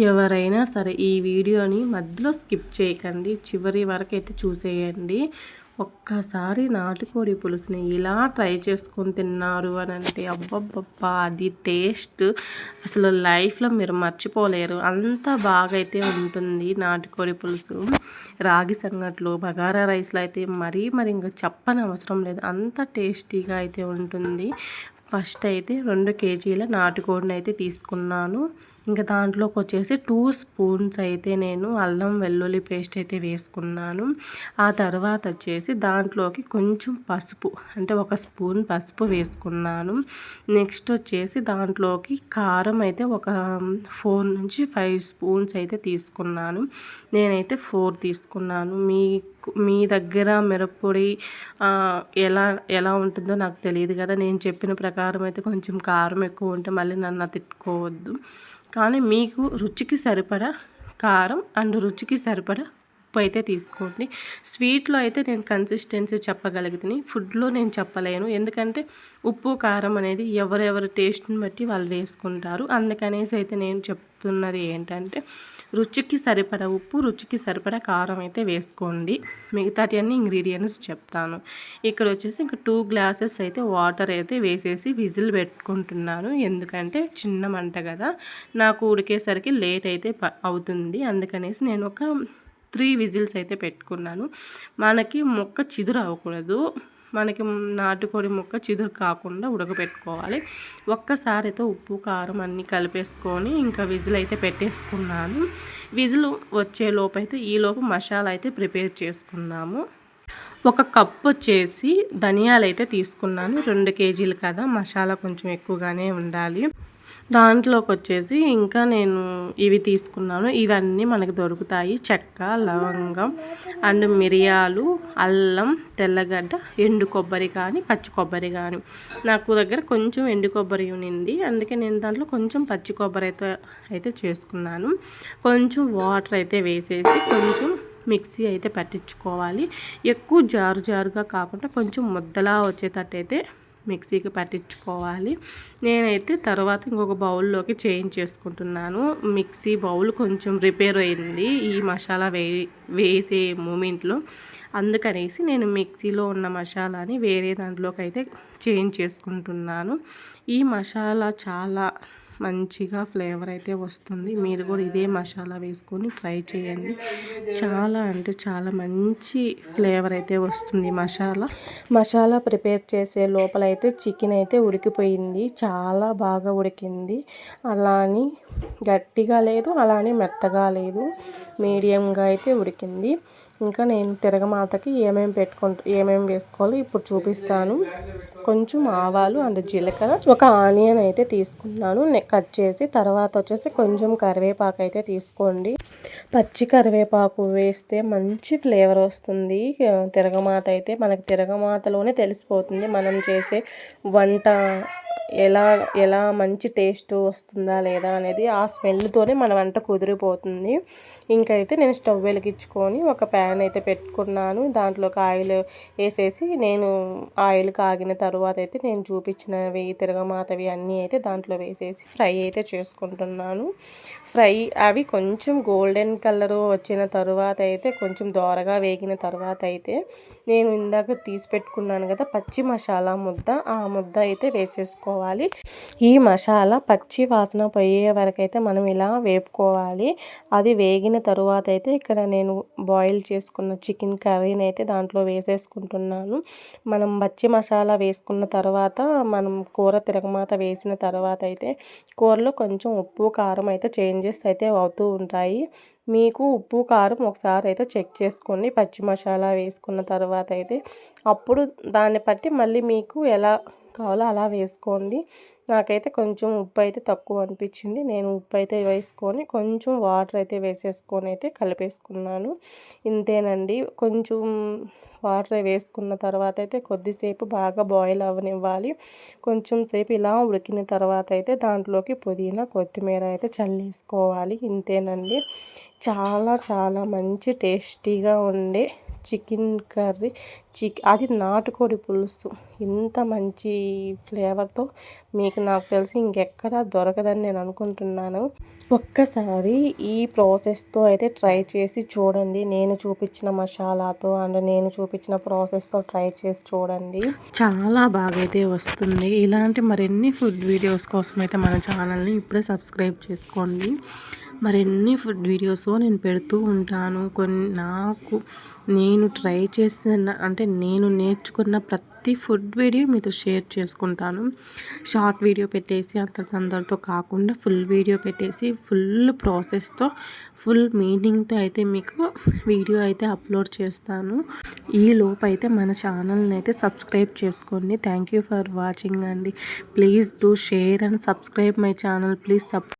ఎవరైనా సరే ఈ వీడియోని మధ్యలో స్కిప్ చేయకండి, చివరి వరకు అయితే చూసేయండి. ఒక్కసారి నాటుకోడి పులుసుని ఇలా ట్రై చేసుకొని తిన్నారు అని అంటే అబ్బబ్బబ్బా, అది టేస్ట్ అసలు లైఫ్లో మీరు మర్చిపోలేరు. అంత బాగా అయితే ఉంటుంది నాటుకోడి పులుసు. రాగి సంగట్లు, బగారా రైస్లో అయితే మరి ఇంకా చెప్పని అవసరం లేదు, అంత టేస్టీగా అయితే ఉంటుంది. ఫస్ట్ అయితే 2 కేజీల నాటుకోడిని అయితే తీసుకున్నాను. ఇంకా దాంట్లోకి వచ్చేసి 2 స్పూన్స్ అయితే నేను అల్లం వెల్లుల్లి పేస్ట్ అయితే వేసుకున్నాను. ఆ తర్వాత వచ్చేసి దాంట్లోకి కొంచెం పసుపు, అంటే 1 స్పూన్ పసుపు వేసుకున్నాను. నెక్స్ట్ వచ్చేసి దాంట్లోకి కారం అయితే ఒక 4 నుంచి 5 స్పూన్స్ అయితే తీసుకున్నాను. నేనైతే 4 తీసుకున్నాను. మీ దగ్గర మిరప్పొడి ఎలా ఎలా ఉంటుందో నాకు తెలియదు కదా. నేను చెప్పిన ప్రకారం అయితే కొంచెం కారం ఎక్కువ ఉంటే మళ్ళీ నన్ను తిట్టుకోవద్దు. కానీ మీకు రుచికి సరిపడా కారం అండ్ రుచికి సరిపడా ఉప్పు అయితే తీసుకోండి. స్వీట్లో అయితే నేను కన్సిస్టెన్సీ చెప్పగలుగుతాను, ఫుడ్లో నేను చెప్పలేను. ఎందుకంటే ఉప్పు కారం అనేది ఎవరెవరి టేస్ట్ని బట్టి వాళ్ళు వేసుకుంటారు. అందుకనేసి అయితే నేను చెప్తున్నది ఏంటంటే రుచికి సరిపడా ఉప్పు, రుచికి సరిపడా కారం అయితే వేసుకోండి. మిగతాటి అన్ని ఇంగ్రీడియంట్స్ చెప్తాను. ఇక్కడ వచ్చేసి ఇంకా 2 గ్లాసెస్ అయితే వాటర్ అయితే వేసేసి విజిల్ పెట్టుకుంటున్నాను. ఎందుకంటే చిన్న మంట కదా, నాకు ఉడికేసరికి లేట్ అయితే అవుతుంది. అందుకనేసి నేను ఒక 3 విజిల్స్ అయితే పెట్టుకున్నాను. మనకి ముక్క చిదురు అవ్వకూడదు, మనకి నాటుకోడి ముక్క చిదురు కాకుండా ఉడకబెట్టుకోవాలి. ఒక్కసారి అయితే ఉప్పు కారం అన్నీ కలిపేసుకొని ఇంకా విజిల్ అయితే పెట్టేసుకున్నాను. విజిల్ వచ్చే లోపు అయితే ఈలోపు మసాలా అయితే ప్రిపేర్ చేసుకున్నాము. 1 కప్ వచ్చేసి ధనియాలు అయితే తీసుకున్నాను. 2 కేజీలు కదా, మసాలా కొంచెం ఎక్కువగానే ఉండాలి. దాంట్లోకి వచ్చేసి ఇంకా నేను ఇవి తీసుకున్నాను. ఇవన్నీ మనకు దొరుకుతాయి: చెక్క, లవంగం అండ్ మిరియాలు, అల్లం, తెల్లగడ్డ, ఎండు కొబ్బరి కానీ పచ్చి కొబ్బరి కానీ. నాకు దగ్గర కొంచెం ఎండు కొబ్బరి ఉన్నింది, అందుకే నేను దాంట్లో కొంచెం పచ్చి కొబ్బరి అయితే చేసుకున్నాను. కొంచెం వాటర్ అయితే వేసేసి కొంచెం మిక్సీ అయితే పట్టించుకోవాలి. ఎక్కువ జారుగా కాకుండా కొంచెం ముద్దలా వచ్చేటట్టయితే మిక్సీకి పట్టించుకోవాలి. నేనైతే తర్వాత ఇంకొక బౌల్లోకి చేంజ్ చేసుకుంటున్నాను. మిక్సీ బౌల్ కొంచెం రిపేర్ అయింది ఈ మసాలా వేసే మూమెంట్లో. అందుకనేసి నేను మిక్సీలో ఉన్న మసాలాని వేరే దాంట్లోకి అయితే చేంజ్ చేసుకుంటున్నాను. ఈ మసాలా చాలా మంచిగా ఫ్లేవర్ అయితే వస్తుంది. మీరు కూడా ఇదే మసాలా వేసుకొని ట్రై చేయండి. చాలా అంటే చాలా మంచి ఫ్లేవర్ అయితే వస్తుంది మసాలా ప్రిపేర్ చేసే లోపల అయితే చికెన్ అయితే ఉడికిపోయింది, చాలా బాగా ఉడికింది. అలా అని గట్టిగా లేదు, అలానే మెత్తగా లేదు, మీడియంగా అయితే ఉడికింది. ఇంకా నేను తిరగమాతకి ఏమేమి వేసుకోవాలో ఇప్పుడు చూపిస్తాను. కొంచెం ఆవాలు అండ్ జీలకర్ర, 1 ఆనియన్ అయితే తీసుకున్నాను కట్ చేసి. తర్వాత వచ్చేసి కొంచెం కరివేపాకు అయితే తీసుకోండి. పచ్చి కరివేపాకు వేస్తే మంచి ఫ్లేవర్ వస్తుంది. తిరగమాత అయితే మనకి తిరగమాతలోనే తెలిసిపోతుంది మనం చేసే వంట ఎలా మంచి టేస్ట్ వస్తుందా లేదా అనేది. ఆ స్మెల్తోనే మన వంట కుదిరిపోతుంది. ఇంకైతే నేను స్టవ్ వెలిగించుకొని ఒక ప్యాన్ అయితే పెట్టుకున్నాను. దాంట్లోకి ఆయిల్ వేసేసి నేను ఆయిల్ కాగిన తర్వాత అయితే నేను చూపించినవి తిరగమాతవి అన్నీ అయితే దాంట్లో వేసేసి ఫ్రై అయితే చేసుకుంటున్నాను. అవి కొంచెం గోల్డెన్ కలర్ వచ్చిన తర్వాత అయితే కొంచెం దోరగా వేగిన తర్వాత అయితే నేను ఇందాక తీసి పెట్టుకున్నాను కదా పచ్చి మసాలా ముద్ద, ఆ ముద్ద అయితే వేసేసుకోవాలి. ఈ మసాలా పచ్చి వాసన పోయే వరకు అయితే మనం ఇలా వేపుకోవాలి. అది వేగిన తరువాత అయితే ఇక్కడ నేను బాయిల్ చేసుకున్న చికెన్ కర్రీని అయితే దాంట్లో వేసేసుకుంటున్నాను. మనం పచ్చి మసాలా వేసుకున్న తర్వాత మనం కూర తిరగమాత వేసిన తర్వాత అయితే కూరలో కొంచెం ఉప్పు కారం అయితే చేంజెస్ అయితే అవుతూ ఉంటాయి. మీకు ఉప్పు కారం ఒకసారి అయితే చెక్ చేసుకోండి. పచ్చి మసాలా వేసుకున్న తర్వాత అయితే అప్పుడు దాన్ని బట్టి మళ్ళీ మీకు ఎలా కావాలో అలా వేసుకోండి. నాకైతే కొంచెం ఉప్పు అయితే తక్కువ అనిపించింది. నేను ఉప్పు అయితే వేసుకొని కొంచెం వాటర్ అయితే వేసేసుకొని అయితే కలిపేసుకున్నాను. ఇంతేనండి. కొంచెం వాటర్ వేసుకున్న తర్వాత అయితే కొద్దిసేపు బాగా బాయిల్ అవ్వనివ్వాలి. కొంచెం సేపు ఇలా ఉడికిన తర్వాత అయితే దాంట్లోకి పుదీనా, కొత్తిమీర అయితే చల్లేసుకోవాలి. ఇంతేనండి. చాలా చాలా మంచి టేస్టీగా ఉండే చికెన్ కర్రీ, అది నాటుకోడి పులుసు ఇంత మంచి ఫ్లేవర్తో మీకు నాకు తెలిసి ఇంకెక్కడా దొరకదని నేను అనుకుంటున్నాను. ఒక్కసారి ఈ ప్రాసెస్తో అయితే ట్రై చేసి చూడండి. నేను చూపించిన మసాలాతో అండ్ నేను చూపించిన ప్రాసెస్తో ట్రై చేసి చూడండి. చాలా బాగా అయితే వస్తుంది. ఇలాంటి మరిన్ని ఫుడ్ వీడియోస్ కోసం అయితే మన ఛానల్ని ఇప్పుడే సబ్స్క్రైబ్ చేసుకోండి. మరిన్ని ఫుడ్ వీడియోస్ నేను పెడుతూ ఉంటాను. నేను ట్రై చేసిన అంటే నేను నేర్చుకున్న ప్రతి ఫుడ్ వీడియో మీతో షేర్ చేసుకుంటాను. షార్ట్ వీడియో పెట్టేసి అందరితో కాకుండా ఫుల్ వీడియో పెట్టేసి ఫుల్ ప్రాసెస్తో ఫుల్ మీనింగ్తో అయితే మీకు వీడియో అయితే అప్లోడ్ చేస్తాను. ఈ లోపు అయితే మన ఛానల్ని అయితే సబ్స్క్రైబ్ చేసుకోండి. థ్యాంక్ యూ ఫర్ వాచింగ్ అండి. Please do share and subscribe my channel. Please